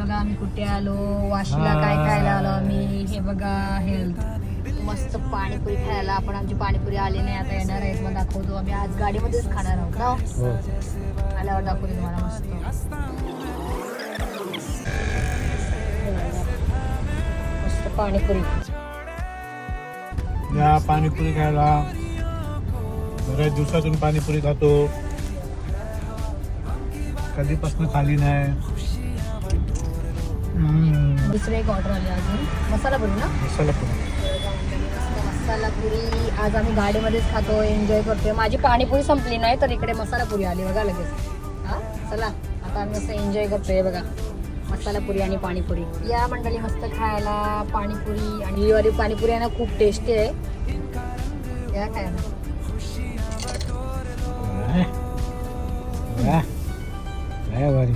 बघा आम्ही कुठे आलो, वाशीला काय खायला आलो आम्ही. हे बघा हेल्थ मस्त पाणीपुरी खायला. आपण आमची पाणीपुरी आली नाही, आता येणार आहेत, मग दाखवतो. आम्ही आज गाडीमध्येच खाणार आहोत ना. आल्यावर दाखवतो तुम्हाला मस्त मस्त पाणीपुरी. या पाणीपुरी खायला बऱ्याच दिवसातून पाणीपुरी खातो, कधीपासून खाली नाही. दुसरे एक ऑर्डर आले अजून मसाला पुरी ना. मसाला पुरी, मसाला पुरी आज आम्ही गाडीमध्येच खातो, एन्जॉय करतोय. माझी पाणीपुरी संपली नाही तर इकडे मसाला पुरी आली बघा लगेच. हा चला आता आम्ही मस्त एन्जॉय करतोय बघा, मसाला पुरी आणि पाणीपुरी. या मंडळी मस्त खायला पाणीपुरी. आणि ही वाली पाणीपुरी आहे ना खूप टेस्टी आहे. या खायला भारी.